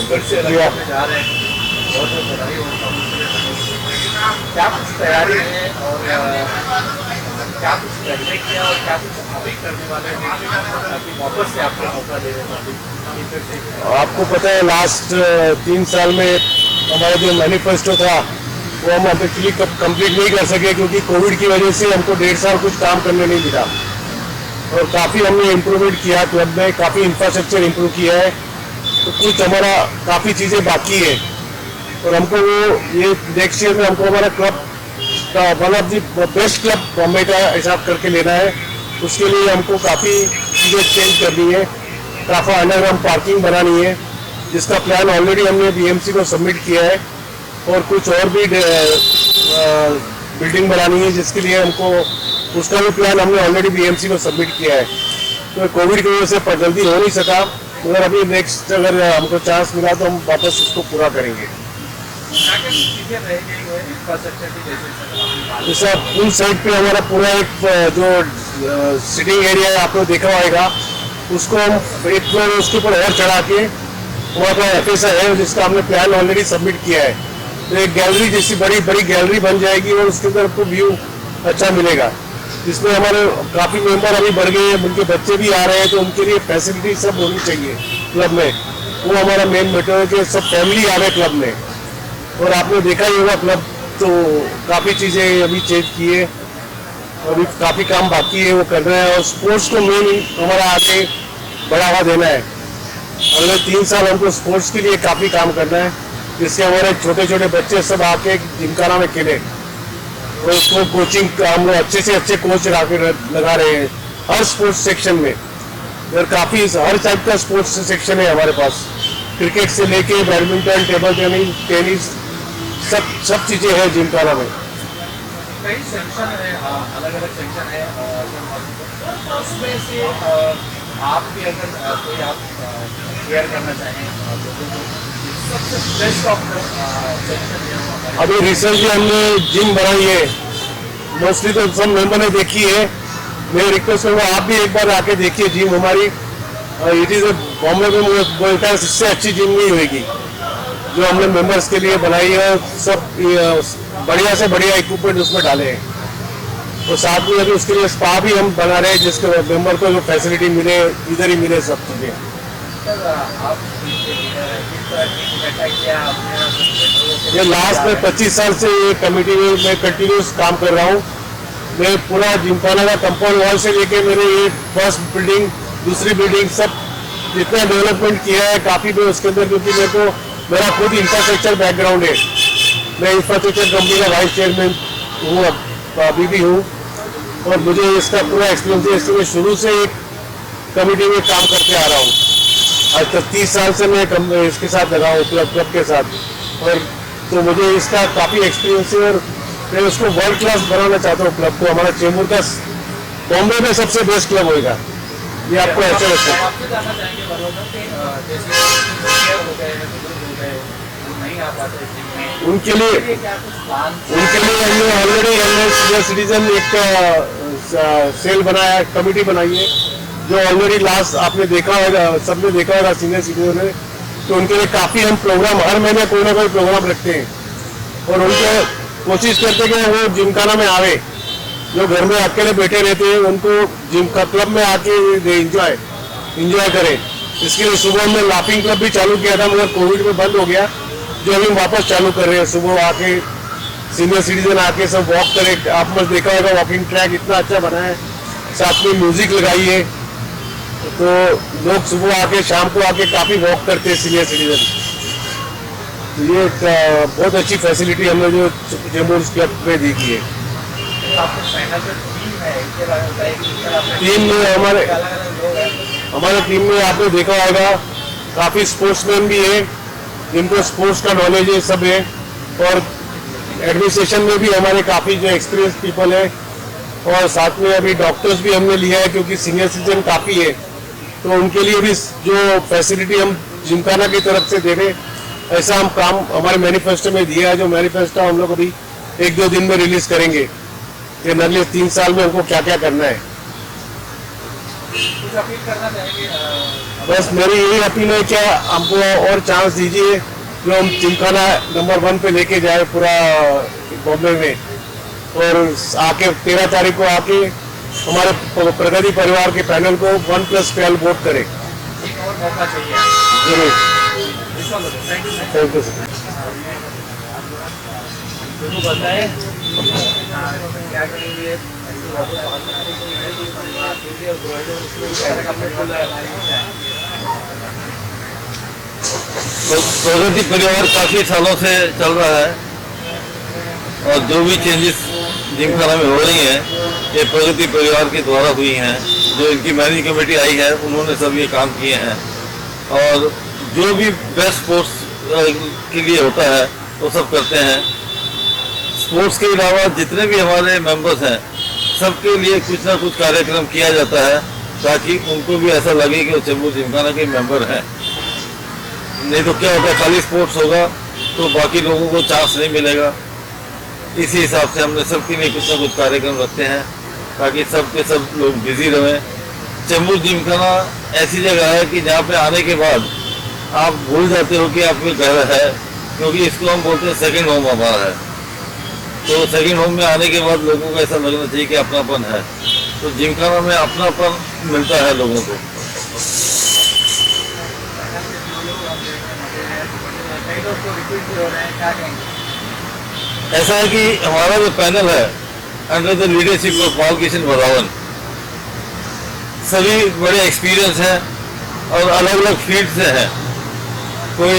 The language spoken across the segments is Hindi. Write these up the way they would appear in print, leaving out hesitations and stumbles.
घर से लगाने जा रहे हैं, बहुत बहुत बधाई हो। क्या कुछ तैयारी है और क्या कुछ पहले किया और क्या कुछ अभी करने वाले हैं ताकि वापस से आपको मौका दे रहे? आपको पता है लास्ट 3 साल में हमारा जो मैनिफेस्टो था वो हम एक्चुअली कंप्लीट नहीं कर सके, क्योंकि कोविड की वजह से हमको 1.5 साल कुछ काम करने नहीं मिला। और काफ़ी हमने इम्प्रूवमेंट किया क्लब में, काफ़ी इंफ्रास्ट्रक्चर इम्प्रूव किया है, तो कुछ हमारा काफ़ी चीज़ें बाकी है। और हमको वो ये नेक्स्ट ईयर में हमको हमारा क्लब का one of the best club Bombay का हिसाब करके लेना है। उसके लिए हमको काफ़ी चीज़ें चेंज करनी है, काफ़ी अंडरग्राउंड पार्किंग बनानी है, जिसका प्लान ऑलरेडी हमने बीएमसी को सबमिट किया है। और कुछ और भी बिल्डिंग बनानी है, जिसके लिए हमको उसका भी प्लान हमने ऑलरेडी बीएमसी को सबमिट किया है। तो कोविड की वजह से जल्दी हो नहीं सका, मगर अभी नेक्स्ट अगर हमको चांस मिला तो हम वापस उसको पूरा करेंगे। जैसा फुल साइड पे हमारा पूरा एक जो सिटिंग एरिया है आपने देखा होगा, उसको हम एक फ्लोर उसके ऊपर और चढ़ा के वहाँ का एफएसआई है जिसका हमने प्लान ऑलरेडी सबमिट किया है। तो एक गैलरी जैसी बड़ी बड़ी गैलरी बन जाएगी और उसके अंदर आपको व्यू अच्छा मिलेगा, जिसमें हमारे काफ़ी मेंबर अभी बढ़ गए हैं, उनके बच्चे भी आ रहे हैं, तो उनके लिए फैसिलिटी सब होनी चाहिए क्लब में। वो हमारा मेन मैटर है कि सब फैमिली आ रहे क्लब में। और आपने देखा ही होगा क्लब तो काफ़ी चीज़ें अभी चेंज की है, अभी काफ़ी काम बाकी है वो कर रहे हैं। और स्पोर्ट्स को मेन हमारा आगे बढ़ावा देना है। अगले 3 साल हमको स्पोर्ट्स के लिए काफ़ी काम करना है, जिससे हमारे छोटे छोटे बच्चे सब आके जिमखाना में खेले। और उसको कोचिंग हम लोग अच्छे से अच्छे कोच लगा रहे हैं हर स्पोर्ट्स सेक्शन में। और काफ़ी हर टाइप का स्पोर्ट्स सेक्शन है हमारे पास, क्रिकेट से लेके बैडमिंटन, टेबल टेनिस सब चीज़ें हैं जिमखाना में। कई सेक्शन है, अलग अलग सेक्शन है, उसमें से आप भी अगर कोई आप शेयर करना चाहें सबसे बेस्ट ऑफ सेक्शन। अभी रिसेंटली हमने जिम बनाई है, मोस्टली तो सब मेंबर ने देखी है। मैं रिक्वेस्ट करूँगा आप भी एक बार आके देखिए जिम हमारी। इट इज़ बॉम्बे में मुझे बोलता है इससे अच्छी जिम नहीं होगी जो हमने मेंबर्स के लिए बनाई है। सब बढ़िया से बढ़िया इक्विपमेंट उसमें डाले हैं। और साथ में अभी उसके लिए स्पा भी हम बना रहे हैं, जिसके मेंबर को जो फैसिलिटी मिले इधर ही मिले सब चीज़ें। ये लास्ट में 25 साल से ये कमेटी में मैं कंटिन्यूस काम कर रहा हूँ। मैं पूरा जिमखाना का कंपाउंड वॉल से लेके मेरे ये फर्स्ट बिल्डिंग दूसरी बिल्डिंग सब जितना डेवलपमेंट किया है काफ़ी मैं उसके अंदर, क्योंकि मेरे को मेरा खुद इंफ्रास्ट्रक्चर बैकग्राउंड है। मैं इंफ्रास्ट्रक्चर कंपनी का वाइस चेयरमैन हूँ, अभी भी हूँ। और मुझे इसका पूरा एक्सपीरियंस है, इसलिए मैं शुरू से एक कमेटी में काम करते आ रहा हूँ। आज तक 30 साल से मैं इसके साथ लगा हूँ क्लब के साथ। और तो मुझे इसका काफ़ी एक्सपीरियंस है और मैं उसको वर्ल्ड क्लास बनाना चाहता हूँ क्लब को। हमारा चेंबूर का बॉम्बे में सबसे बेस्ट क्लब होगा, ये आपको अच्छा लगता है। उनके लिए हमने ऑलरेडी सीनियर सिटीजन एक सेल बनाया, कमेटी बनाई है, जो ऑलरेडी लास्ट आपने देखा होगा, सबने देखा होगा सीनियर सिटीजन ने। तो उनके लिए काफ़ी हम प्रोग्राम हर महीने कोई ना कोई प्रोग्राम रखते हैं और उनको कोशिश करते कि वो जिमखाना में आवे। जो घर में अकेले बैठे रहते हैं उनको जिम का क्लब में आके इंजॉय करें। इसके लिए सुबह में लाफिंग क्लब भी चालू किया था, मगर कोविड में बंद हो गया, जो अभी वापस चालू कर रहे हैं। सुबह आके सीनियर सिटीजन आके सब वॉक करें। आपने देखा होगा वॉकिंग ट्रैक इतना अच्छा बना है, साथ में म्यूजिक लगाई है, तो लोग सुबह आके शाम को आके काफ़ी वॉक करते हैं सीनियर सिटीजन। तो ये बहुत अच्छी फैसिलिटी हमने जो चेंबूर क्लब में दी की है। टीम में हमारे टीम में आपने देखा होगा काफ़ी स्पोर्ट्समैन भी है, जिनको स्पोर्ट्स का नॉलेज है सब है। और एडमिनिस्ट्रेशन में भी हमारे काफ़ी जो एक्सपीरियंस पीपल है। और साथ में अभी डॉक्टर्स भी हमने लिया है, क्योंकि सीनियर सिटीजन काफ़ी है, तो उनके लिए भी जो फैसिलिटी हम जिमखाना की तरफ से दे रहे, ऐसा हम काम हमारे मैनिफेस्टो में दिया है। जो मैनिफेस्टो हम लोग अभी 1-2 दिन में रिलीज करेंगे कि अगले 3 साल में हमको क्या क्या करना है। कुछ अपील करना चाहेंगे बस मेरी यही अपील है कि हमको और चांस दीजिए, जो हम जिमखाना नंबर 1 पे लेके जाए पूरा बॉम्बे में, और आके 13 तारीख को आके हमारे प्रगति परिवार के पैनल को 1+12 वोट करें। एक और मौका चाहिए जरूर। Thank you. Thank you sir. बताएं क्या करेंगे प्रगति परिवार काफी सालों से चल रहा है और जो भी चेंजेस जिमखाना में हो रही हैं ये प्रगति परिवार के द्वारा हुई हैं। जो इनकी मैनेजिंग कमेटी आई है उन्होंने सब ये काम किए हैं और जो भी बेस्ट स्पोर्ट्स के लिए होता है वो सब करते हैं। स्पोर्ट्स के अलावा जितने भी हमारे मेंबर्स हैं सबके लिए कुछ ना कुछ कार्यक्रम किया जाता है ताकि उनको भी ऐसा लगे कि वो चेंबूर जिमखाना के मेंबर हैं। नहीं तो क्या होगा, खाली स्पोर्ट्स होगा तो बाकी लोगों को चांस नहीं मिलेगा। इसी हिसाब से हमने सबके लिए कुछ ना कुछ कार्यक्रम रखते हैं ताकि सब के सब लोग बिजी रहें। चेंबूर जिमखाना ऐसी जगह है कि जहाँ पे आने के बाद आप भूल जाते हो कि आपके घर है, क्योंकि इसको हम बोलते हैं सेकंड होम हमारा है। तो सेकंड होम में आने के बाद लोगों को ऐसा लगना चाहिए कि अपनापन है, तो जिमखाना में अपनापन मिलता है लोगों को। ऐसा है कि हमारा जो पैनल है अंडर द लीडरशिप ऑफ पाल किशन वधावन, सभी बड़े एक्सपीरियंस हैं और अलग अलग फील्ड से हैं। कोई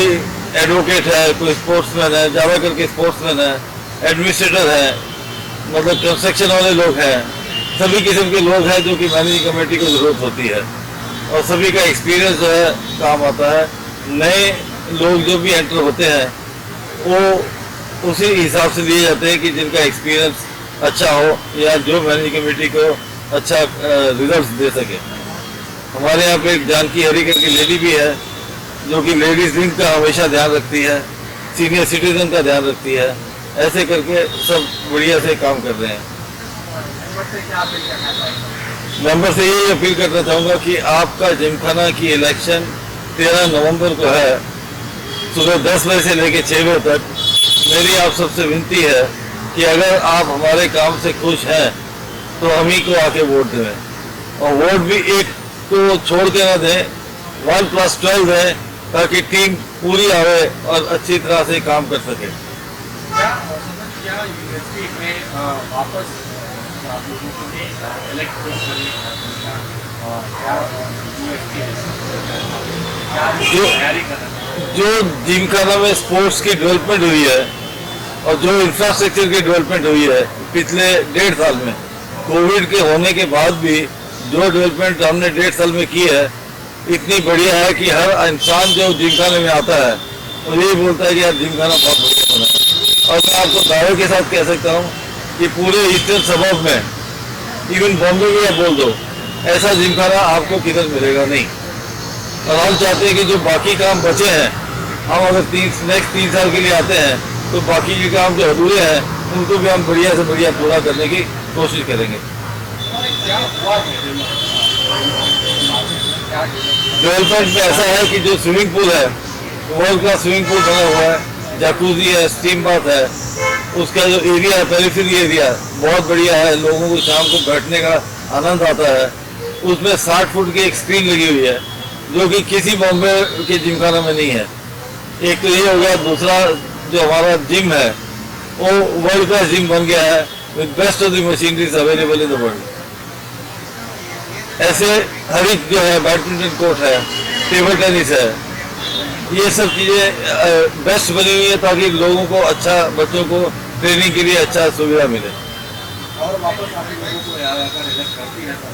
एडवोकेट है, कोई स्पोर्ट्समैन है, ज़्यादा करके स्पोर्ट्समैन है, एडमिनिस्ट्रेटर है, मतलब कंस्ट्रक्शन वाले लोग हैं। सभी किस्म के लोग हैं जो कि मैनेजिंग कमेटी को ज़रूरत होती है और सभी का एक्सपीरियंस जो है काम आता है। नए लोग जो भी एंटर होते हैं वो उसी हिसाब से लिए जाते हैं कि जिनका एक्सपीरियंस अच्छा हो या जो मैनेजिंग कमेटी को अच्छा रिजल्ट दे सके। हमारे यहाँ पे एक जानकी हरी करके लेडी भी है जो कि लेडीज विंग का हमेशा ध्यान रखती है, सीनियर सिटीजन का ध्यान रखती है। ऐसे करके सब बढ़िया से काम कर रहे हैं। मेंबर से यही अपील करना चाहूँगा कि आपका जिमखाना की इलेक्शन 13 नवंबर को है, सुबह 10 बजे से लेकर 6 बजे तक। मेरी आप सबसे विनती है कि अगर आप हमारे काम से खुश हैं तो हम ही को आके वोट दें, और वोट भी एक को छोड़ के ना दें, 1+12 दें ताकि टीम पूरी आवे और अच्छी तरह से काम कर सके। क्या यूनिवर्सिटी में वापस आप लोगों को इलेक्ट जो जिमखाना में स्पोर्ट्स की डेवलपमेंट हुई है और जो इंफ्रास्ट्रक्चर की डेवलपमेंट हुई है पिछले 1.5 साल में, कोविड के होने के बाद भी जो डेवलपमेंट हमने 1.5 साल में की है इतनी बढ़िया है कि हर इंसान जो जिमखाने में आता है वो यही बोलता है कि यार जिमखाना बहुत बढ़िया बना है। और मैं आपको दावे के साथ कह सकता हूँ कि पूरे ईस्टर्न सबब में, इवन बॉम्बे में बोल दो, ऐसा जिमखाना आपको किधर मिलेगा नहीं। और हम चाहते हैं कि जो बाकी काम बचे हैं, हम अगर नेक्स्ट 3 साल के लिए आते हैं तो बाकी के काम जो अधूरे हैं उनको भी हम बढ़िया से बढ़िया पूरा करने की कोशिश करेंगे। डेवलपमेंट में ऐसा है कि जो स्विमिंग पूल है, वर्ल्ड का स्विमिंग पूल बना हुआ है, जैकूजी है, स्टीम बाथ है, उसका जो एरिया है, पेरिफेरी एरिया बहुत बढ़िया है। लोगों को शाम को बैठने का आनंद आता है। उसमें 60 फुट की एक स्क्रीन लगी हुई है जो कि किसी बॉम्बे के जिमखाना में नहीं है। एक तो ये हो गया, दूसरा जो हमारा जिम है वो वर्ल्ड क्लास जिम बन गया है with best of the machineries available in the world. ऐसे हर एक जो है, बैडमिंटन कोर्ट है, टेबल टेनिस है, ये सब चीज़ें बेस्ट बनी हुई है ताकि लोगों को अच्छा, बच्चों को ट्रेनिंग के लिए अच्छा सुविधा मिले। और वापस आप लोगों को अगर इलेक्ट करती है तो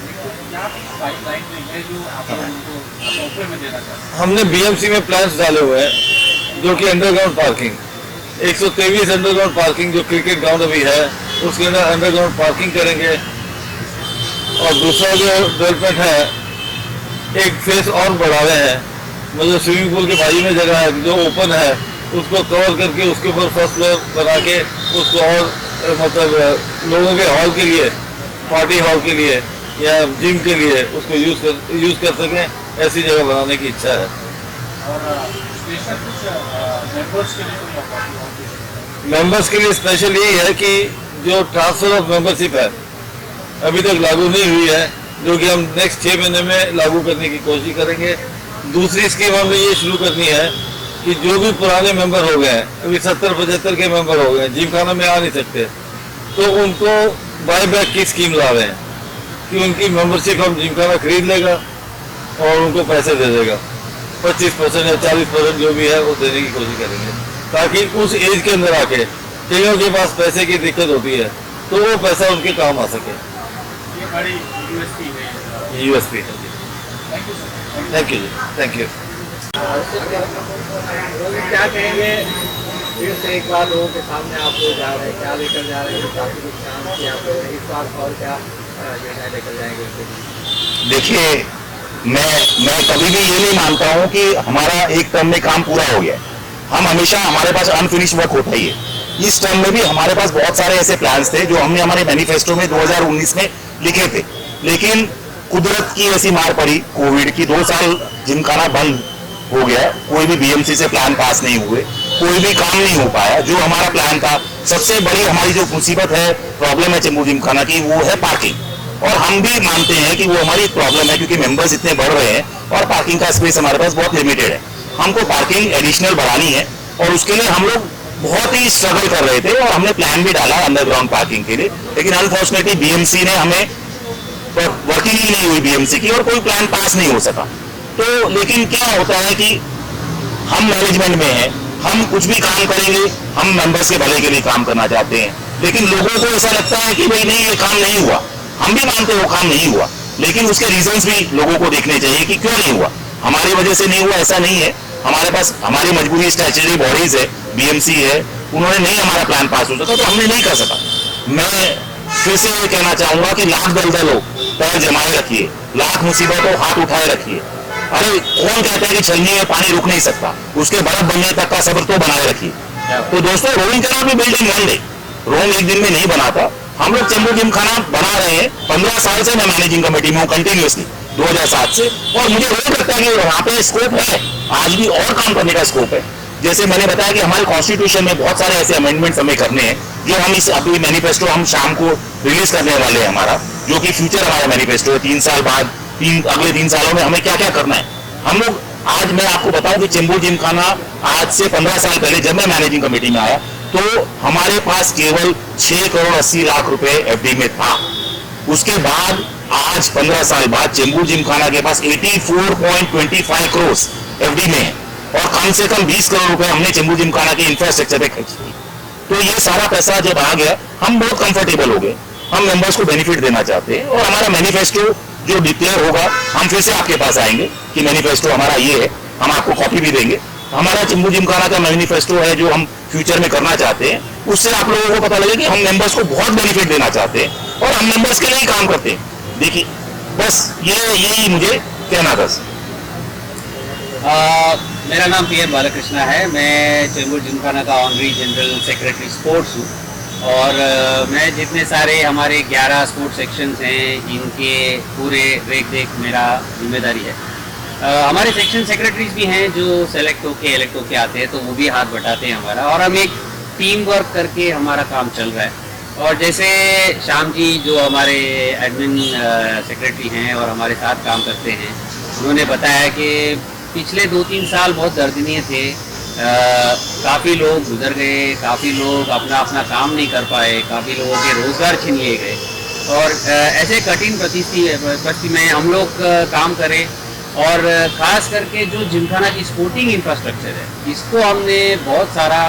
क्या पाइपलाइन है जो आप लोगों को मौके में देना चाहते हैं? हमने बीएमसी में प्लान्स डाले हुए हैं जो कि अंडरग्राउंड पार्किंग, 123 अंडरग्राउंड पार्किंग जो क्रिकेट ग्राउंड अभी है उसके अंदर अंडरग्राउंड पार्किंग करेंगे। और दूसरा जो डेवलपमेंट है, एक फेस और बढ़ा रहे हैं, मतलब स्विमिंग पूल के बाजू में जगह है जो ओपन है उसको कवर करके उसके ऊपर फर्स्ट फ्लोर बना के उसको और मतलब लोगों के हॉल के लिए, पार्टी हॉल के लिए या जिम के लिए उसको यूज़ कर सकें ऐसी जगह बनाने की इच्छा है। और स्पेशल कुछ मेंबर्स के लिए कोई ऑफर? मेंबर्स के लिए स्पेशल यही है कि जो ट्रांसफर ऑफ मेंबरशिप है अभी तक लागू नहीं हुई है, जो कि हम नेक्स्ट 6 महीने में लागू करने की कोशिश करेंगे। दूसरी स्कीम हमने ये शुरू करनी है कि जो भी पुराने मेंबर हो गए हैं, अभी 70-75 के मेंबर हो गए, जिमखाना में आ नहीं सकते, तो उनको बाय बैक की स्कीम ला रहे हैं कि उनकी मेंबरशिप हम जिमखाना खरीद लेगा और उनको पैसे दे देगा, 25% या 40% जो भी है वो देने की कोशिश करेंगे, ताकि उस एज के अंदर आके कईयों के पास पैसे की दिक्कत होती है तो वो पैसा उनके काम आ सके। ये बड़ी यूएसपी है। यूएसपी है। Thank you sir. Thank you जी, थैंक यू। क्या कहेंगे, फिर से एक बार लोगों के सामने आप लोग जा रहे हैं, क्या लेकर जा रहे हैं, काफी नुकसान किया आपने इस बार, और क्या निर्णय लेकर जाएंगे उसके लिए? देखिए, मैं कभी भी ये नहीं मानता हूँ कि हमारा एक टर्म में काम पूरा हो गया। हम हमेशा, हमारे पास अनफिनिश वर्क होता ही है। इस टर्म में भी हमारे पास बहुत सारे ऐसे प्लान्स थे जो हमने हमारे मैनिफेस्टो में 2019 में लिखे थे, लेकिन कुदरत की ऐसी मार पड़ी कोविड की, 2 साल जिमखाना बंद हो गया, कोई भी बीएमसी से प्लान पास नहीं हुए, कोई भी काम नहीं हो पाया। जो हमारा प्लान था, सबसे बड़ी हमारी जो मुसीबत है, प्रॉब्लम है चेंबूर जिमखाना की, वो है पार्किंग। और हम भी मानते हैं कि वो हमारी प्रॉब्लम है, क्योंकि मेंबर्स इतने बढ़ रहे हैं और पार्किंग का स्पेस हमारे पास बहुत लिमिटेड है। हमको पार्किंग एडिशनल बढ़ानी है और उसके लिए हम लोग बहुत ही स्ट्रगल कर रहे थे और हमने प्लान भी डाला अंडरग्राउंड पार्किंग के लिए, लेकिन अनफॉर्चुनेटली बीएमसी ने हमें, वर्किंग ही नहीं हुई बीएमसी की और कोई प्लान पास नहीं हो सका। तो लेकिन क्या होता है कि हम मैनेजमेंट में हैं, हम कुछ भी काम करेंगे, हम मेंबर्स के भले के लिए काम करना चाहते हैं, लेकिन लोगों को ऐसा लगता है कि भाई नहीं, ये काम नहीं हुआ। हम भी मानते हैं वो काम नहीं हुआ, लेकिन उसके रीजंस भी लोगों को देखने चाहिए कि क्यों नहीं हुआ। हमारी वजह से नहीं हुआ ऐसा नहीं है, हमारे पास हमारी मजबूरी स्टैच्यूटरी बॉडीज है, बीएमसी है, उन्होंने नहीं हमारा प्लान पास हो सका तो हमने नहीं कर सका। मैं फिर से ये कहना चाहूंगा कि लाख दलदल हो, पैर जमाए रखिए, लाख मुसीबत हो, हाथ उठाए रखिए। अरे कौन कहता है कि छलनी में पानी रुक नहीं सकता, उसके बर्फ बनने तक का सब्र तो बनाए रखिए। तो दोस्तों, Rome cannot be built in one day, Rome एक दिन में नहीं बना था। हम लोग चेंबूर जिमखाना बना रहे हैं, 15 साल से मैं मैनेजिंग कमेटी में हूँ कंटिन्यूसली, 2007 से, और मुझे रोज लगता है कि वहाँ पे स्कोप है, आज भी और काम करने का स्कोप है। जैसे मैंने बताया कि हमारे कॉन्स्टिट्यूशन में बहुत सारे ऐसे अमेंडमेंट्स हमें करने हैं, जो हम इस अभी मैनिफेस्टो हम शाम को रिलीज करने वाले हैं हमारा, जो कि फ्यूचर हमारा मैनिफेस्टो है। 3 साल बाद, अगले 3 सालों में हमें क्या क्या करना है। हम लोग, आज मैं आपको बताऊं कि चेंबूर जिमखाना आज से 15 साल पहले जब मैं मैनेजिंग कमेटी में आया तो हमारे पास केवल 6 करोड़ 80 लाख रुपए एफडी में था। उसके बाद आज 15 साल बाद चेंबूर जिमखाना के पास 84.25 करोड़ एफडी में है, और कम से कम 20 करोड़ रुपए हमने चेंबूर जिमखाना के इंफ्रास्ट्रक्चर पे खर्च किए। तो ये सारा पैसा जब आ गया, हम बहुत कंफर्टेबल हो गए। हम मेंबर्स को बेनिफिट देना चाहते हैं, और हमारा मैनिफेस्टो जो डिक्लेयर होगा, हम फिर से आपके पास आएंगे कि मैनिफेस्टो हमारा ये है, हम आपको कॉपी भी देंगे। हमारा चेंबूर जिमखाना का मैनिफेस्टो है जो हम फ्यूचर में करना चाहते हैं, उससे आप लोगों को पता लगे कि हम मेंबर्स को बहुत बेनिफिट देना चाहते हैं और हम मेंबर्स के लिए ही काम करते हैं। देखिए, बस यही मुझे कहना था। मेरा नाम पीएम बालकृष्णा है, मैं चेंबूर जिमखाना का ऑनरी जनरल सेक्रेटरी स्पोर्ट्स हूँ, और मैं जितने सारे हमारे 11 स्पोर्ट्स सेक्शंस हैं, इनके पूरे देख मेरा जिम्मेदारी है। हमारे सेक्शन सेक्रेटरीज भी हैं जो सेलेक्ट होके इलेक्ट होके आते हैं, तो वो भी हाथ बटाते हैं हमारा, और हम एक टीम वर्क करके हमारा काम चल रहा है। और जैसे श्याम जी जो हमारे एडमिन सेक्रेटरी हैं और हमारे साथ काम करते हैं, उन्होंने बताया कि पिछले 2-3 साल बहुत दर्दनीय थे। काफ़ी लोग गुजर गए, काफ़ी लोग अपना अपना काम नहीं कर पाए, काफ़ी लोगों के रोज़गार छीन लिए गए, और ऐसे कठिन परिस्थिति में हम लोग काम करें। और ख़ास करके जो जिमखाना की स्पोर्टिंग इंफ्रास्ट्रक्चर है, इसको हमने बहुत सारा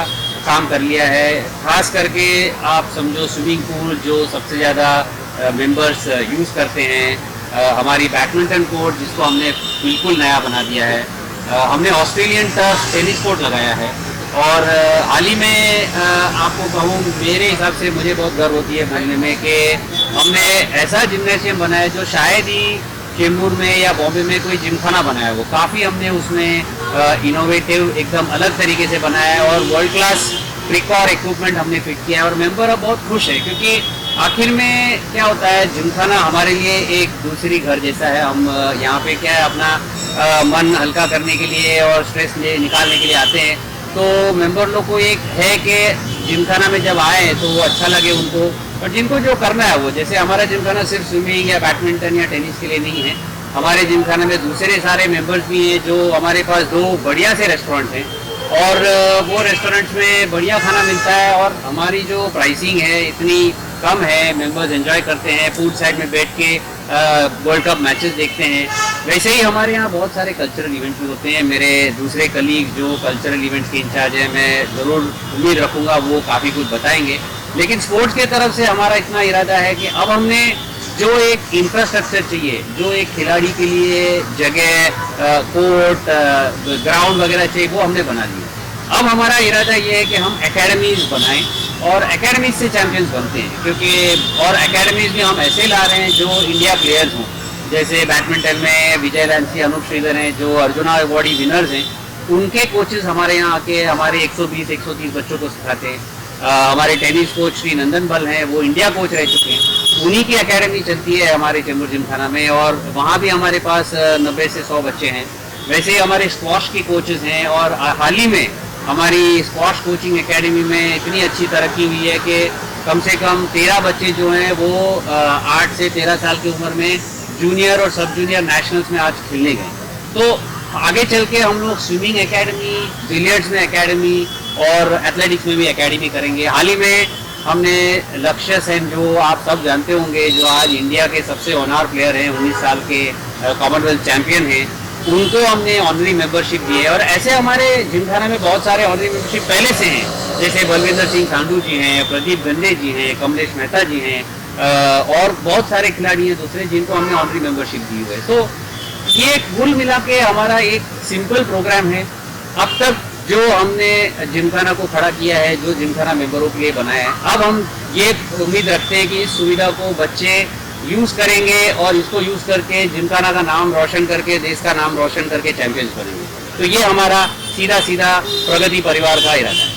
काम कर लिया है। ख़ास करके आप समझो स्विमिंग पूल जो सबसे ज़्यादा मेंबर्स यूज़ करते हैं, हमारी बैडमिंटन कोर्ट जिसको हमने बिल्कुल नया बना दिया है, हमने ऑस्ट्रेलियन टर्फ टेनिस कोर्ट लगाया है, और हाल ही में आपको कहूँ, मेरे हिसाब से मुझे बहुत गर्व होती है बोलने में कि हमने ऐसा जिम्नेशियम बनाया जो शायद ही चेंबूर में या बॉम्बे में कोई जिमखाना बनाया हो। काफ़ी हमने उसमें इनोवेटिव एकदम अलग तरीके से बनाया है, और वर्ल्ड क्लास ट्रिक और इक्विपमेंट हमने फिट किया है, और मेंबर अब बहुत खुश है, क्योंकि आखिर में क्या होता है, जिमखाना हमारे लिए एक दूसरी घर जैसा है। हम यहाँ पे क्या है, अपना मन हल्का करने के लिए और स्ट्रेस निकालने के लिए आते हैं। तो मेंबर लोग को एक है कि जिमखाना में जब आए तो वो अच्छा लगे उनको, और जिनको जो करना है वो, जैसे हमारा जिमखाना सिर्फ स्विमिंग या बैडमिंटन या टेनिस के लिए नहीं है। हमारे जिमखाना में दूसरे सारे मेंबर्स भी हैं। जो हमारे पास 2 बढ़िया से रेस्टोरेंट हैं और वो रेस्टोरेंट्स में बढ़िया खाना मिलता है, और हमारी जो प्राइसिंग है इतनी कम है, मेंबर्स एंजॉय करते हैं, फूड साइड में बैठ के वर्ल्ड कप मैचेस देखते हैं। वैसे ही हमारे यहाँ बहुत सारे कल्चरल इवेंट्स भी होते हैं। मेरे दूसरे कलीग जो कल्चरल इवेंट्स के इंचार्ज हैं, मैं ज़रूर उम्मीद रखूँगा वो काफ़ी कुछ बताएंगे। लेकिन स्पोर्ट्स के तरफ से हमारा इतना इरादा है कि अब हमने जो एक इंफ्रास्ट्रक्चर चाहिए, जो एक खिलाड़ी के लिए जगह, कोर्ट, ग्राउंड वगैरह चाहिए, वो हमने बना दिया। अब हमारा इरादा ये है कि हम एकेडमीज बनाएं और एकेडमीज से चैंपियंस बनते हैं, क्योंकि और एकेडमीज में हम ऐसे ला रहे हैं जो इंडिया प्लेयर्स हों। जैसे बैडमिंटन में विजय लांसी, अनूप श्रीधर हैं जो अर्जुना अवार्डी विनर्स हैं, उनके कोचेस हमारे यहाँ आके हमारे 120-130 बच्चों को सिखाते हैं। हमारे टेनिस कोच श्री नंदन बल हैं, वो इंडिया कोच रह चुके हैं, उन्हीं की एकेडमी चलती है हमारे चेंबूर जिमखाना में, और वहाँ भी हमारे पास 90 से 100 बच्चे हैं। वैसे ही हमारे स्क्वाश की कोचेस हैं, और हाल ही में हमारी स्क्वाश कोचिंग एकेडमी में इतनी अच्छी तरक्की हुई है कि कम से कम 13 बच्चे जो हैं वो 8 से 13 साल की उम्र में जूनियर और सब जूनियर नेशनल्स में आज खेलने गए। तो आगे चल के हम लोग स्विमिंग एकेडमी, बिलियर्ड्स में एकेडमी और एथलेटिक्स में भी एकेडमी करेंगे। हाल ही में हमने लक्ष्य सेन, जो आप सब जानते होंगे, जो आज इंडिया के सबसे ऑनर प्लेयर हैं, 19 साल के कॉमनवेल्थ चैंपियन हैं, उनको हमने ऑनरी मेंबरशिप दी है। और ऐसे हमारे जिमखाना में बहुत सारे ऑनरी मेंबरशिप पहले से हैं, जैसे बलविंदर सिंह सांडू जी हैं, प्रदीप गंदे जी हैं, कमलेश मेहता जी हैं, और बहुत सारे खिलाड़ी हैं दूसरे जिनको हमने ऑनरी मेंबरशिप दी हुई है। तो ये कुल मिला के हमारा एक सिंपल प्रोग्राम है अब तक जो हमने जिमखाना को खड़ा किया है, जो जिमखाना मेंबरों के लिए बनाया है। अब हम ये उम्मीद रखते हैं कि इस सुविधा को बच्चे यूज करेंगे और इसको यूज करके जिमखाना का नाम रोशन करके, देश का नाम रोशन करके चैंपियंस बनेंगे। तो ये हमारा सीधा सीधा प्रगति परिवार का इरादा है।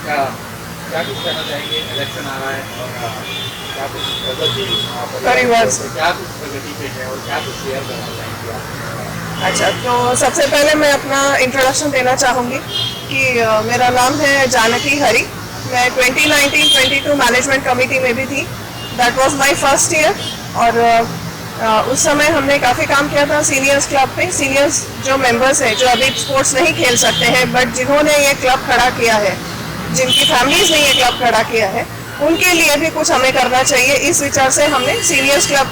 क्या कुछ कहना चाहेंगे? इलेक्शन आ रहा है और क्या कुछ प्रगति परिवार से क्या कुछ प्रगति पे है और क्या कुछ शेयर करना चाहेंगे आप? अच्छा, तो सबसे पहले मैं अपना इंट्रोडक्शन देना चाहूँगी कि मेरा नाम है जानकी हरी। मैं 2019-22 मैनेजमेंट कमेटी में भी थी। That was my first year, और उस समय हमने काफ़ी काम किया था सीनियर्स क्लब पे। सीनियर्स जो मेंबर्स हैं, जो अभी स्पोर्ट्स नहीं खेल सकते हैं, बट जिन्होंने ये क्लब खड़ा किया है, जिनकी फैमिलीज ने ये क्लब खड़ा किया है, उनके लिए भी कुछ हमें करना चाहिए। इस विचार से हमने सीनियर्स क्लब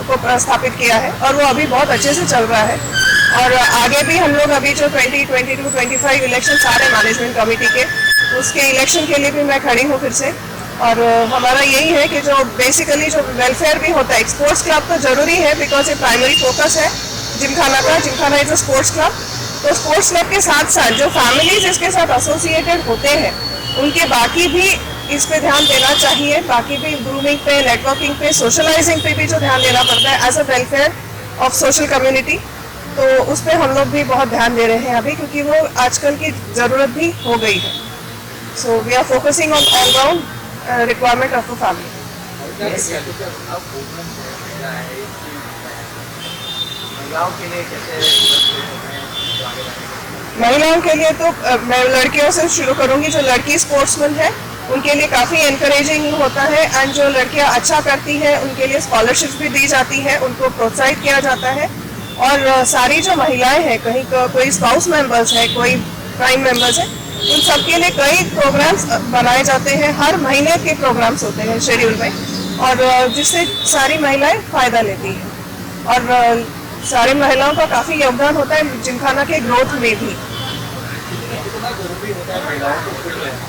को स्थापित किया है, और वो अभी बहुत अच्छे से चल रहा है। और आगे भी हम लोग अभी जो 2022-25 इलेक्शन सारे मैनेजमेंट कमेटी के, उसके इलेक्शन के लिए भी मैं खड़ी हूँ फिर से। और हमारा यही है कि जो बेसिकली जो वेलफेयर भी होता है, स्पोर्ट्स क्लब तो जरूरी है बिकॉज ये प्राइमरी फोकस है जिमखाना का। Gymkhana is a sports club. तो स्पोर्ट्स क्लब के साथ साथ जो फैमिलीज इसके साथ एसोसिएटेड होते हैं, उनके बाकी भी इस पे ध्यान देना चाहिए। बाकी भी ग्रूमिंग पे, नेटवर्किंग पे, सोशलाइजिंग पे भी जो ध्यान देना पड़ता है as a welfare of social community, तो उस पर हम लोग भी बहुत ध्यान दे रहे हैं अभी, क्योंकि वो आजकल की ज़रूरत भी हो गई है। So we are focusing on all round requirement of the family. महिलाओं के लिए कैसे? महिलाओं के लिए तो मैं लड़कियों से शुरू करूंगी। जो लड़की स्पोर्ट्समैन है उनके लिए काफ़ी एनकरेजिंग होता है, एंड जो लड़कियां अच्छा करती हैं उनके लिए स्कॉलरशिप भी दी जाती है, उनको प्रोत्साहित किया जाता है। और सारी जो महिलाएं हैं, कहीं कोई स्पाउस मेंबर्स है, कोई प्राइम मेंबर्स है, उन सब के लिए कई प्रोग्राम्स बनाए जाते हैं। हर महीने के प्रोग्राम्स होते हैं शेड्यूल में, और जिससे सारी महिलाएं फ़ायदा लेती हैं। और सारी महिलाओं का काफ़ी योगदान होता है जिमखाना के ग्रोथ में भी। कितना जरूरी होता है महिलाओं को फिट रहना?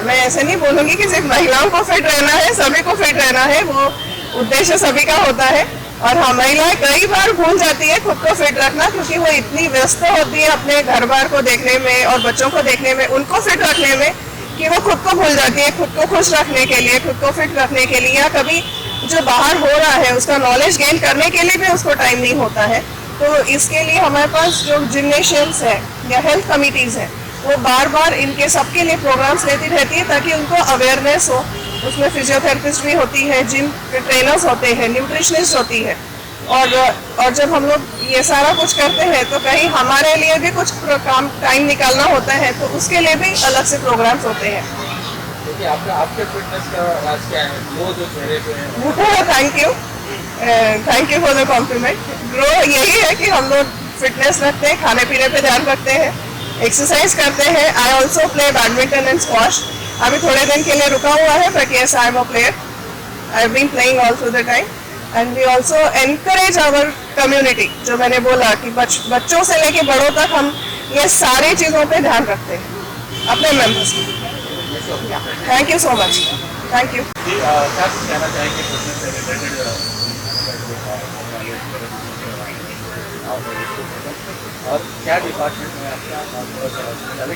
मैं ऐसे नहीं बोलूँगी कि सिर्फ महिलाओं को फिट रहना है, सभी को फिट रहना है। वो उद्देश्य सभी का होता है। और हाँ, महिलाएं कई बार भूल जाती है खुद को फिट रखना, क्योंकि वो इतनी व्यस्त होती है अपने घर बार को देखने में और बच्चों को देखने में, उनको फिट रखने में, कि वो खुद को भूल जाती है। खुद को खुश रखने के लिए, खुद को फिट रखने के लिए, या कभी जो बाहर हो रहा है उसका नॉलेज गेन करने के लिए भी उसको टाइम नहीं होता है। तो इसके लिए हमारे पास जो जिम्नेशियम्स है या हेल्थ कमिटीज़ हैं वो बार बार इनके सबके लिए प्रोग्राम्स लेती रहती है ताकि उनको अवेयरनेस हो। उसमें फिजियोथेरेपिस्ट भी होती है, जिम के ट्रेनर्स होते हैं, न्यूट्रिशनिस्ट होती है। और जब हम लोग ये सारा कुछ करते हैं तो कहीं हमारे लिए भी कुछ काम टाइम निकालना होता है, तो उसके लिए भी अलग से प्रोग्राम्स होते हैं। देखिए आपके फिटनेस का राज क्या है? वो जो चेहरे पे है। Thank you for the compliment bro. यही है कि हम लोग फिटनेस रखते हैं, खाने पीने पे ध्यान रखते हैं, एक्सरसाइज करते हैं। I also play badminton and squash. अभी थोड़े दिन के लिए रुका हुआ है, but yes I am a player. I have been playing all through the time and we also encourage our community. जो मैंने बोला कि बच्चों से लेके बड़ों तक हम ये सारी चीज़ों पे ध्यान रखते हैं अपने मेंबर्स की। Thank you so much. Thank you. क्या कुछ कहना चाहेंगे फिटनेस से रिलेटेड? और क्या डिपार्टमेंट में आपका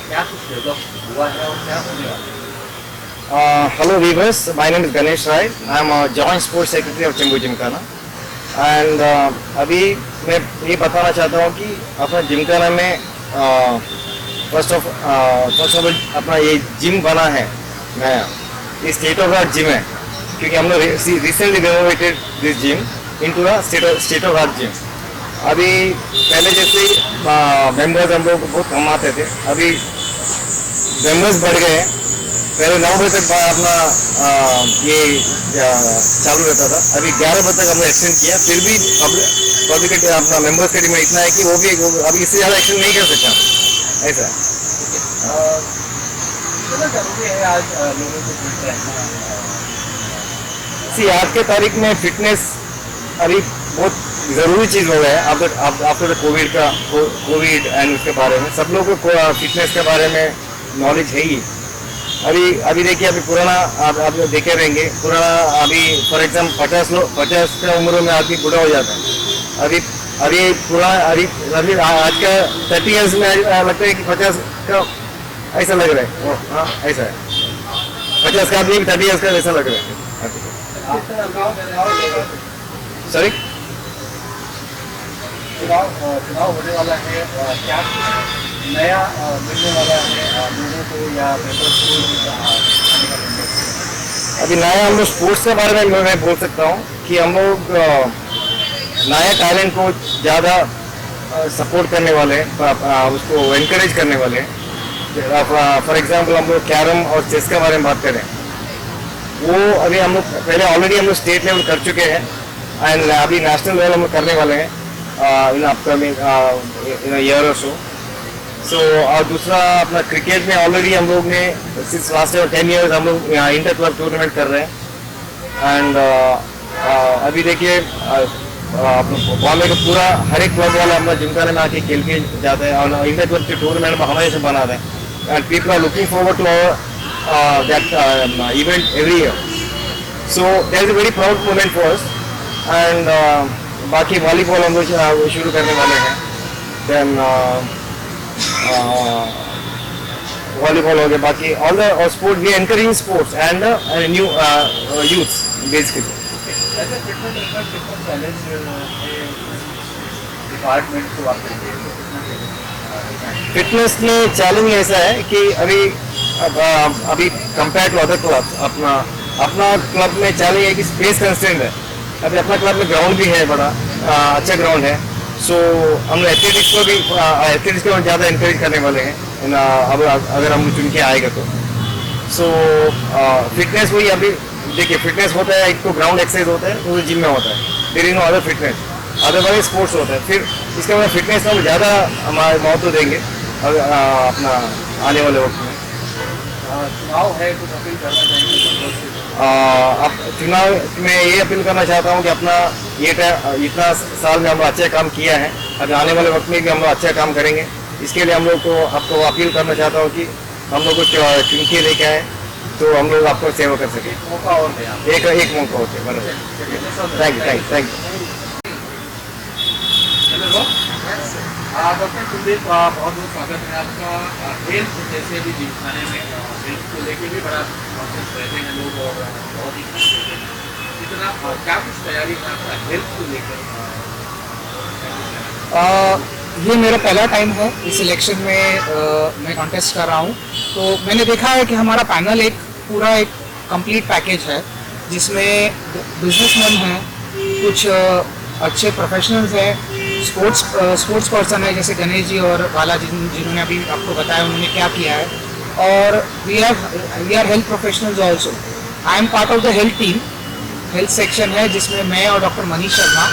क्या कुछ डेवलप हुआ है और क्या होने वाला है? Hello viewers, my name is Ganesh Rai. I am a Joint Sports Secretary of Chembur Gymkhana. And अभी मैं ये बताना चाहता हूँ कि अपना जिमखाना में फर्स्ट ऑफ ऑल अपना ये जिम बना है नया, ये स्टेट ऑफ आर्ट जिम है, क्योंकि हम लोग recently renovated this gym into the state of art gym. अभी पहले जैसे मेंबर्स हम लोग बहुत कम आते थे, अभी मेंबर्स बढ़ गए हैं। पहले 9 बजे तक अपना ये चालू रहता था, अभी 11 बजे तक हमने एक्सटेंड किया। फिर भी पब्लिक अपना मेंबर्स का डिमांड इतना है कि वो भी अभी इससे ज़्यादा एक्सटेंड नहीं कर सकता। ऐसा है। कितना जरूरी है आज लोगों को फिट रहना? आज के तारीख में फिटनेस अभी बहुत ज़रूरी चीज़ हो गया है। आफ्टर कोविड एंड उसके बारे में सब लोगों को फिटनेस के बारे में नॉलेज है ही। अभी देखिए, अभी पुराना आप देखे रहेंगे, पुराना अभी फॉर एग्जाम्पल 50 का उम्र में आदमी बूढ़ा हो जाता है। अभी पुराना अभी आज का 30 ईयर्स में लगता है कि 50 का ऐसा लग रहा है। हाँ ऐसा है, 50 का आदमी 30 ईयर्स का ऐसा लग रहा है। सॉरी, चुनाव होने वाला है, क्या नया मिलने वाला है लोगों को या मेंबर्स को? अभी नया हम लोग स्पोर्ट्स के बारे में मैं बोल सकता हूँ कि हम लोग नया टैलेंट को ज़्यादा सपोर्ट करने वाले हैं, उसको एनकरेज करने वाले हैं। फॉर एग्जांपल हम लोग कैरम और चेस के बारे में बात करें, वो अभी हम लोग पहले ऑलरेडी हम लोग स्टेट लेवल कर चुके हैं एंड अभी नेशनल लेवल हम लोग करने वाले हैं इन अपकमिंग ईयर और सो। और दूसरा अपना क्रिकेट में ऑलरेडी हम लोग ने सिंस लास्ट 10 ईयर्स हम लोग इंटर क्लब टूर्नामेंट कर रहे हैं। एंड अभी देखिए बॉम्बे का पूरा हर एक क्लब वाला अपना जिमखाने में आके खेल के जाता है और इंटर क्लब के टूर्नामेंट में हमारे से बना रहे हैं and people are looking forward to our that event every year. So that is a very proud moment for us. And बाकी वॉलीबॉल हम लोग शुरू करने वाले हैं। देन वॉलीबॉल हो गया, बाकी all the sport we encouraging sports and new youth basically. ऐसे फिटनेस चैलेंज डिपार्टमेंट को आप फिटनेस में चैलेंज ऐसा है कि अभी कंपेयर टू अदर क्लब अपना क्लब में चैलेंज है कि स्पेस कंस्ट्रेंट है। अभी अपना क्लब में ग्राउंड भी है, बड़ा अच्छा ग्राउंड है। सो हम लोग एथलेटिक्स को ज़्यादा इंकरेज करने वाले हैं अब अगर हम चुन के आएगा तो। सो फिटनेस वही अभी देखिए, फिटनेस होता है एक तो ग्राउंड एक्सरसाइज होता है, तो जिम में होता है, there is no other fitness, otherwise sports होता है। फिर इसके बाद फिटनेस में हम ज़्यादा हमारे महत्व देंगे अपना आने वाले वक्त में। चुनाव है, कुछ अपील करना चाहेंगे? अब चुनाव में ये अपील करना चाहता हूँ कि अपना ये इतना साल में हम लोग अच्छा काम किया है, अभी आने वाले वक्त में भी हम लोग अच्छा काम करेंगे। इसके लिए हम लोग को आपको अपील करना चाहता हूँ कि हम लोग को चुन के लेके आए तो हम लोग आपको सेवा कर सकें। मौका और एक मौका होते हैं। बराबर, थैंक यू। डॉक्टर कुलदीप, बहुत बहुत स्वागत है आपका। हेल्थ जैसे भी जिमखाने में हेल्थ को लेके भी बड़ा कॉन्शियस रहते हैं लोग और बहुत ही इतना क्या कुछ तैयारी है आपका हेल्थ को लेकर? ये मेरा पहला टाइम है इस इलेक्शन में मैं कॉन्टेस्ट कर रहा हूँ। तो मैंने देखा है कि हमारा पैनल एक पूरा एक कंप्लीट पैकेज है, जिसमें बिजनेसमैन हैं, कुछ अच्छे प्रोफेशनल्स हैं, स्पोर्ट्स पर्सन है जैसे गणेश जी और बालाजी जिन्होंने अभी आपको बताया उन्होंने क्या किया है, और we are health professionals also. I am part of the health team. Health section है जिसमें मैं और डॉक्टर मनीष शर्मा,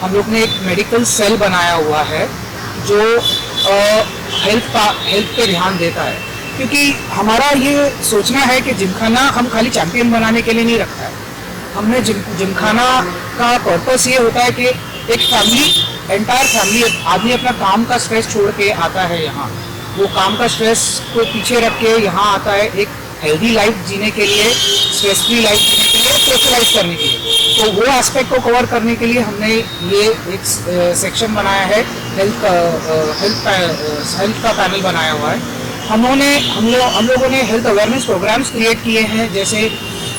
हम लोग ने एक मेडिकल सेल बनाया हुआ है जो हेल्थ पे ध्यान देता है, क्योंकि हमारा ये सोचना है कि जिमखाना हम खाली चैंपियन बनाने के लिए नहीं रखा है। हमने जिमखाना का पर्पस ये होता है कि एक एंटायर फैमिली आदमी अपना काम का स्ट्रेस छोड़ के आता है यहाँ, वो काम का स्ट्रेस को पीछे रख के यहाँ आता है एक हेल्दी लाइफ जीने के लिए, स्ट्रेस फ्री लाइफ जीने के लिए, सोशलाइज करने के लिए। तो वो एस्पेक्ट को कवर करने के लिए हमने ये एक सेक्शन बनाया है, हेल्थ का पैनल बनाया हुआ है। हम लोगों ने हेल्थ अवेयरनेस प्रोग्राम्स क्रिएट किए हैं, जैसे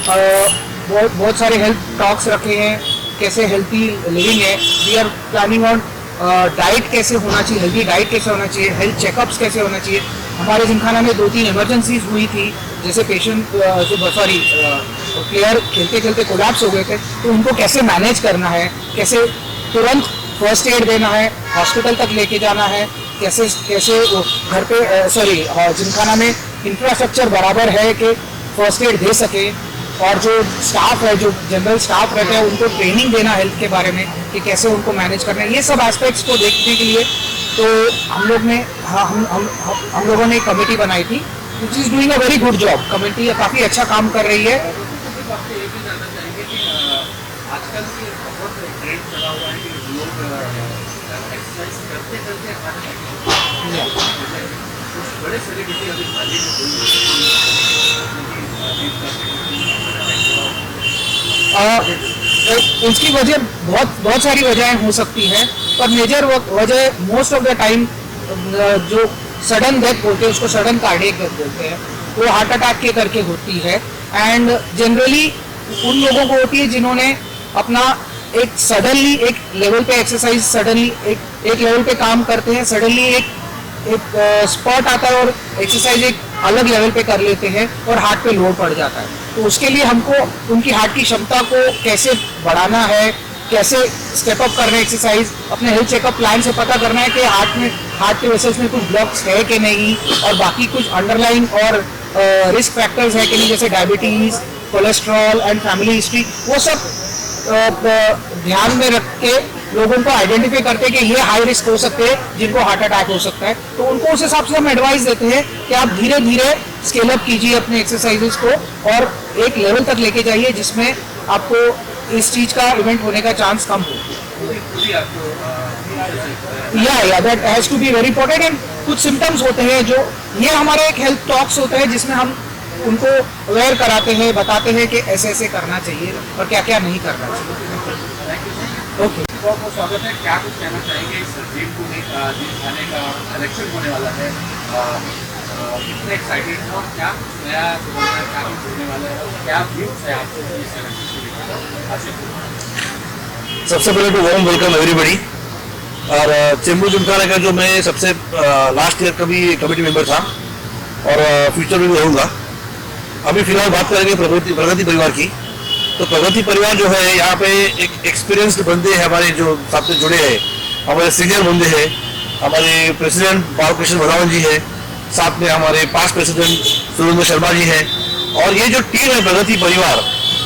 बहुत सारे हेल्थ टॉक्स रखे हैं, कैसे हेल्थी लिविंग है। We are planning on diet कैसे होना चाहिए, हेल्थी डाइट कैसे होना चाहिए, हेल्थ चेकअप्स कैसे होना चाहिए। हमारे जिमखाना में 2-3 इमरजेंसीज हुई थी, जैसे प्लेयर खेलते खेलते कोलैप्स हो गए थे, तो उनको कैसे मैनेज करना है, कैसे तुरंत फर्स्ट एड देना है, हॉस्पिटल तक लेके जाना है, कैसे घर पे जिमखाना में इंफ्रास्ट्रक्चर बराबर है कि फर्स्ट एड दे सके, और जो स्टाफ है, जो जनरल स्टाफ रहते हैं, उनको ट्रेनिंग देना हेल्थ के बारे में कि कैसे उनको मैनेज करना है। ये सब एस्पेक्ट्स को देखने के लिए तो हम लोगों ने एक कमेटी बनाई थी, which is doing a very good job. Committee काफ़ी अच्छा काम कर रही है। आजकल बहुत ट्रेंड चला हुआ है कि लोग एक्सरसाइज करते बड़े सेलिब्रिटी अभी हाल ही उसकी वजह बहुत सारी वजहें हो सकती हैं, पर मेजर वजह मोस्ट ऑफ द टाइम जो सडन डेथ बोलते हैं, उसको सडन कार्डियक डेथ बोलते हैं, वो हार्ट अटैक के करके होती है। एंड जनरली उन लोगों को होती है जिन्होंने अपना एक सडनली एक लेवल पे एक्सरसाइज, सडनली एक लेवल पे काम करते हैं, सडनली एक स्पॉट आता है और एक्सरसाइज एक अलग लेवल पे कर लेते हैं और हार्ट पे लोड पड़ जाता है। तो उसके लिए हमको उनकी हार्ट की क्षमता को कैसे बढ़ाना है, कैसे स्टेप अप करना है एक्सरसाइज, अपने हेल्थ चेकअप प्लान से पता करना है कि हार्ट के वेसल्स में कुछ ब्लॉक्स है कि नहीं, और बाकी कुछ अंडरलाइन और रिस्क फैक्टर्स है कि नहीं, जैसे diabetes, cholesterol and family history. वो सब ध्यान में रख के लोगों को आइडेंटिफाई करते हैं कि ये हाई रिस्क हो सकते हैं, जिनको हार्ट अटैक हो सकता है। तो उनको उस हिसाब से हम एडवाइस देते हैं कि आप धीरे धीरे स्केल अप कीजिए अपने एक्सरसाइजेस को और एक लेवल तक लेके जाइए जिसमें आपको इस चीज का इवेंट होने का चांस कम हो। या that has to be very important. And कुछ सिम्टम्स होते हैं जो ये हमारे एक हेल्थ टॉक्स होते हैं जिसमें हम उनको अवेयर कराते हैं, बताते हैं कि ऐसे ऐसे करना चाहिए और क्या क्या नहीं करना चाहिए। ओके, बहुत बहुत स्वागत है। क्या कुछ कहना चाहेंगे इस जिमखाने का इलेक्शन होने वाला है, कितने एक्साइटेड हैं और क्या नया क्या कुछ होने वाला है, क्या व्यूज है आपको इस इलेक्शन को लेकर? सबसे पहले तो वार्म वेलकम एवरीबडी। और चेंबूर जिमखाना का जो मैं सबसे लास्ट ईयर का भी कमेटी मेंबर था और फ्यूचर में भी रहूँगा। अभी फिलहाल बात करेंगे प्रगति परिवार की। तो प्रगति परिवार जो है, यहाँ पे एक एक्सपीरियंस्ड बंदे हैं हमारे जो साथ में जुड़े हैं, हमारे सीनियर बंदे हैं। हमारे प्रेसिडेंट बालकृष्ण वधावन जी है, साथ में हमारे पास्ट प्रेसिडेंट सुरेंद्र शर्मा जी हैं। और ये जो टीम है प्रगति परिवार,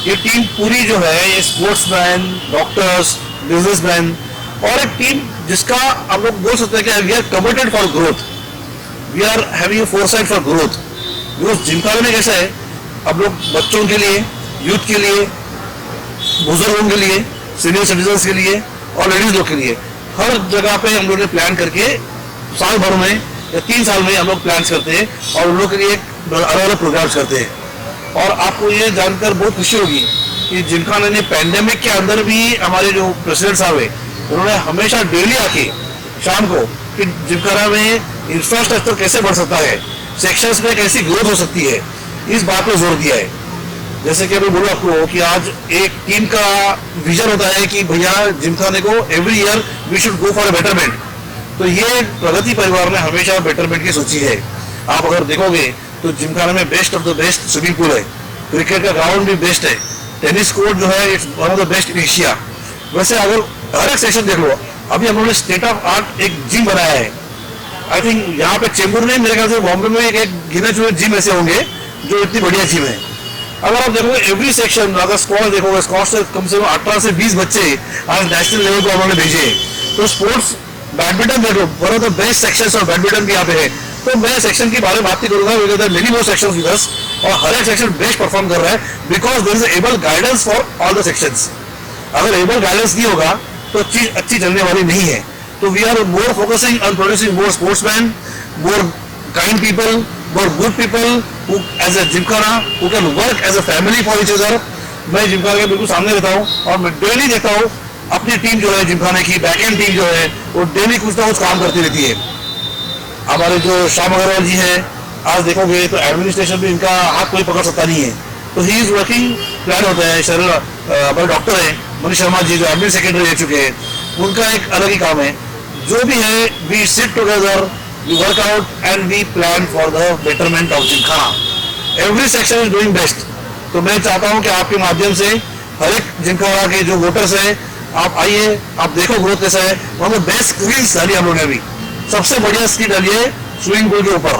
ये टीम पूरी जो है, ये स्पोर्ट्समैन, डॉक्टर्स, बिजनेसमैन, और एक टीम जिसका हम लोग बोल सकते हैं कि we are committed for growth, we are having foresight for growth. Because gymkhana में कैसा है, हम लोग बच्चों के लिए, यूथ के लिए, बुजुर्गों के लिए, सीनियर सिटीजन्स के लिए और लेडीज लोग के लिए हर जगह पे हम लोग ने प्लान करके साल भर में या 3 साल में हम लोग प्लान करते हैं और उन लोग के लिए अलग अलग प्रोग्राम्स करते हैं। और आपको ये जानकर बहुत खुशी होगी कि जिमखाना ने पैंडेमिक के अंदर भी हमारे जो प्रेसिडेंट साहब है, उन्होंने हमेशा डेली आके शाम को कि जिमखाना में इंफ्रास्ट्रक्चर कैसे बढ़ सकता है, सेक्शंस में कैसी ग्रोथ हो सकती है, इस बात पर जोर दिया है। जैसे कि अभी बोला आपको कि आज एक टीम का विजन होता है कि भैया जिमखाने को every year we should go for betterment. तो ये प्रगति परिवार ने हमेशा बेटरमेंट की सोची है। आप अगर देखोगे तो जिमखाने में best of the best swimming pool है, क्रिकेट का ग्राउंड भी बेस्ट है, टेनिस कोर्ट जो है it's one of the best in Asia. वैसे अगर हर एक सेक्शन देख लो, अभी हम लोगों ने स्टेट ऑफ आर्ट एक जिम बनाया है। आई थिंक यहाँ पे चेंबूर में, मेरे ख्याल से बॉम्बे में एक गिने चुने जिम ऐसे होंगे जो इतनी बढ़िया जिम है। अगर आप देखोगे एवरी सेक्शन, अगर स्क्वाश देखोगे, स्क्वाश से कम 18 से 20 बच्चे आज नेशनल लेवल पर उन्होंने भेजे। तो स्पोर्ट्स बैडमिंटन देखो, one of the best section और बैडमिंटन भी यहाँ पे है। तो मैं सेक्शन के बारे में बात नहीं करूंगा, many more sections with us, और हर एक सेक्शन बेस्ट परफॉर्म कर रहा है because there is able guidance for all the sections. अगर एबल गाइडेंस नहीं होगा तो चीज अच्छी चलने वाली नहीं है। तो we are more focusing on producing more sportsman, more kind people, more good people who as a gymkhana who can work as a family for each other। मैं जिमखाना के बिल्कुल सामने रहता हूँ और मैं डेली देखता हूँ अपनी टीम जो है जिमखाने की बैकएंड टीम जो है वो डेली कुछ ना कुछ काम करती रहती है। हमारे जो श्याम अग्रवाल जी है, आज देखोगे तो एडमिनिस्ट्रेशन भी इनका हाथ कोई पकड़ सकता नहीं है। तो ही इज वर्किंग प्लान होता है। शरण हमारे डॉक्टर है मनीष शर्मा जी जो एडमिन सेक्रेटरी रह चुके हैं, उनका एक अलग ही काम है। जो भी है we sit together, we work out and we plan for the betterment of Gymkhana. Every section is doing best। तो मैं चाहता हूं कि आपके माध्यम से हर एक जिमखाना के जो वोटर्स हैं, आप आइए, आप देखो ग्रोथ कैसा है। वहाँ बेस्ट स्किल्स डाली हम लोगों ने अभी, सबसे बढ़िया स्किल डाली है स्विमिंग पूल के ऊपर।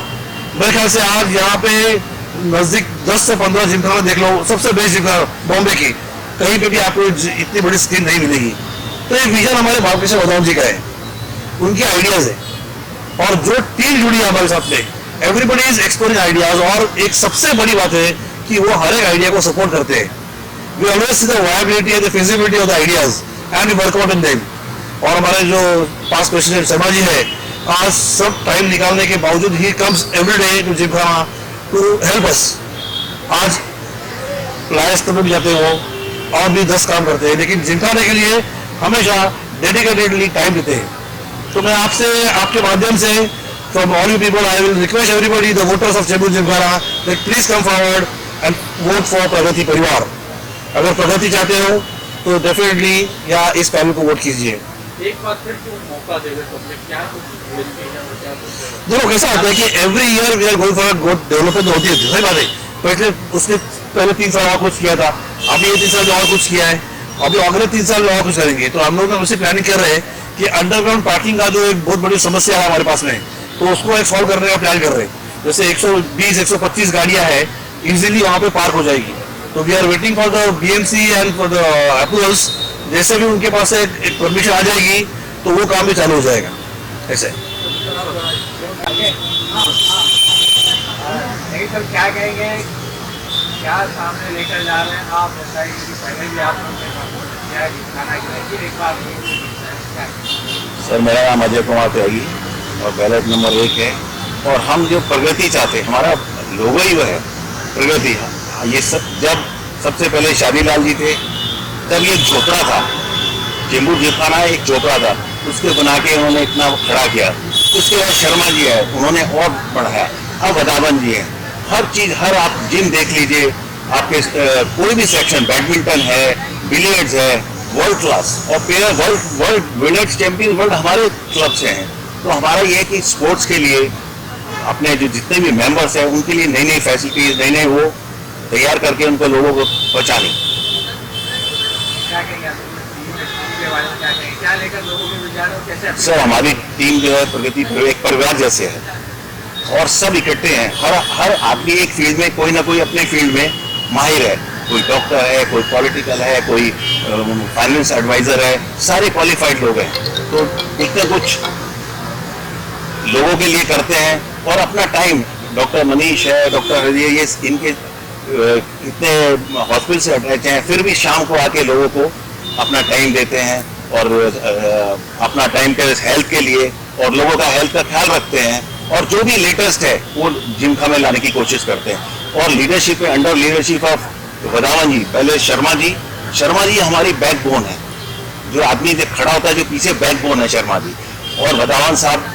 मेरे ख्याल से आज यहाँ पे नजदीक 10 से 15 जिमखाना देख लो, सबसे बेस्ट जिमखाना बॉम्बे की, कहीं पे भी आपको इतनी बड़ी स्किल नहीं मिलेगी। तो ये विजन हमारे बालकृष्ण वधावन जी का है, उनके आइडियाज है और जो टीम जुड़ी है हमारे साथ में, एवरीबडी इज एक्सप्लोरिंग आइडियाज। और एक सबसे बड़ी बात है कि वो हर एक आइडिया को सपोर्ट करते हैं। We always see the viability and the feasibility of the ideas and we work out in them. और हमारे जो पास्ट प्रेसिडेंट शर्मा जी है, आज सब टाइम निकालने के बावजूद ही comes every day to gymkhana to help us. आज प्लायर्स में भी जाते हो और भी 10 काम करते हैं, लेकिन जिमखाने के लिए हमेशा डेडिकेटेडली टाइम देते हैं। तो मैं आपसे, आपके माध्यम से, from all you people, I will request everybody, the voters of Chembur gymkhana, that please come forward and vote for Pragati Parivar. अगर प्रगति चाहते हो तो डेफिनेटली या इस पैनल को वोट कीजिए। एक बार फिर क्यों मौका देवे पब्लिक, क्या देखो कैसा होता है कि every year we are going for good development होती है, सही बात है। पहले उसने पहले 3 साल और कुछ किया था, अभी ये 3 साल और कुछ किया है, अभी अगले 3 साल और कुछ करेंगे। तो हम लोग उसी प्लानिंग कर रहे हैं कि अंडरग्राउंड पार्किंग का जो एक बहुत बड़ी समस्या है हमारे पास में, तो उसको एक सॉल्व करने का प्लान कर रहे हैं। जैसे 120-125 गाड़ियां हैं, इजीली वहां पे पार्क हो जाएगी। तो we are waiting for the BMC and for the approvals. जैसे भी उनके पास एक परमिशन आ जाएगी तो वो काम भी चालू हो जाएगा। ऐसे सर क्या कहेंगे, क्या सामने लेकर जा रहे हैं आप? बताइए कि पहले भी आप क्या खाना खिलाइए एक बार। सर मेरा नाम अजय कुमार त्यागी और बैलेट नंबर 1 है। और हम जो प्रगति चाहते हैं, हमारा लोगो ही वो है प्रगति। ये सब जब सबसे पहले शादीलाल जी थे तब ये झोपड़ा था, चेंबूर जिमखाना एक झोपड़ा था, उसके बना के उन्होंने इतना खड़ा किया। उसके बाद शर्मा जी है, उन्होंने और बढ़ाया। अब वधावन जी है, हर चीज, हर आप जिम देख लीजिए, आपके कोई भी सेक्शन, बैडमिंटन है, बिलियर्ड्स है, वर्ल्ड क्लास। और player world billiards champion world हमारे क्लब से हैं। तो हमारा ये है कि स्पोर्ट्स के लिए अपने जो जितने भी मेंबर्स हैं उनके लिए नई नई फैसिलिटीज, नई नई वो तैयार करके उनको लोगों को पहुँचानी। सर हमारी टीम जो है प्रगति एक परिवार जैसे है और सब इकट्ठे हैं। हर आदमी एक फील्ड में, कोई ना कोई अपने फील्ड में माहिर है। कोई डॉक्टर है, कोई पॉलिटिकल है, कोई फाइनेंस एडवाइजर है, सारे क्वालिफाइड लोग हैं। तो कुछ न कुछ लोगों के लिए करते हैं और अपना टाइम, डॉक्टर मनीष है, डॉक्टर ये इनके कितने हॉस्पिटल से अटैच हैं, फिर भी शाम को आके लोगों को अपना टाइम देते हैं और अपना टाइम के हेल्थ के लिए और लोगों का हेल्थ का ख्याल रखते हैं। और जो भी लेटेस्ट है वो जिमखाना में लाने की कोशिश करते हैं। और लीडरशिप में, अंडर लीडरशिप ऑफ वधावन जी, पहले शर्मा जी हमारी बैकबोन है। जो आदमी जो खड़ा होता है, जो पीछे बैकबोन है शर्मा जी। और वधावन साहब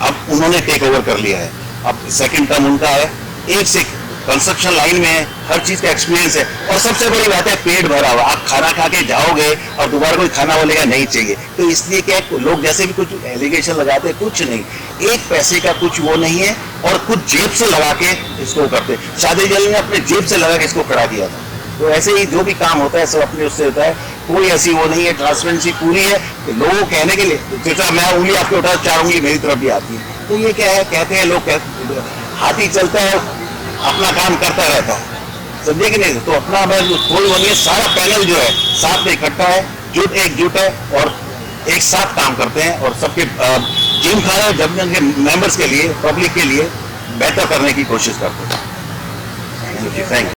अब उन्होंने टेक ओवर कर लिया है, अब सेकंड टर्म उनका है। एक से कंस्ट्रक्शन लाइन में है, हर चीज का एक्सपीरियंस है। और सबसे बड़ी बात है पेट भरा हुआ। आप खाना खा के जाओगे और दोबारा कोई खाना बोलेगा नहीं चाहिए। तो इसलिए क्या लोग जैसे भी कुछ एलिगेशन लगाते हैं, कुछ नहीं, एक पैसे का कुछ वो नहीं है और कुछ जेब से लगा के इसको करते। शादी जल ने अपने जेब से लगा के इसको खड़ा किया था। तो ऐसे ही जो भी काम होता है सब अपने उससे होता है, कोई ऐसी वो नहीं है, ट्रांसपेरेंसी पूरी है। कि लोगों को कहने के लिए जैसा मैं उंगली आपके उठा 4 उंगली मेरी तरफ भी आती है। तो ये क्या है, कहते हैं लोग हाथी चलता है अपना काम करता रहता है, समझे कि नहीं। तो अपना कोई वो नहीं है, सारा पैनल जो है साथ में इकट्ठा है, एकजुट है और एक साथ काम करते हैं और सबके जिम खाना जब के मेंबर्स के लिए, पब्लिक के लिए बेहतर करने की कोशिश करते हैं। Thank you.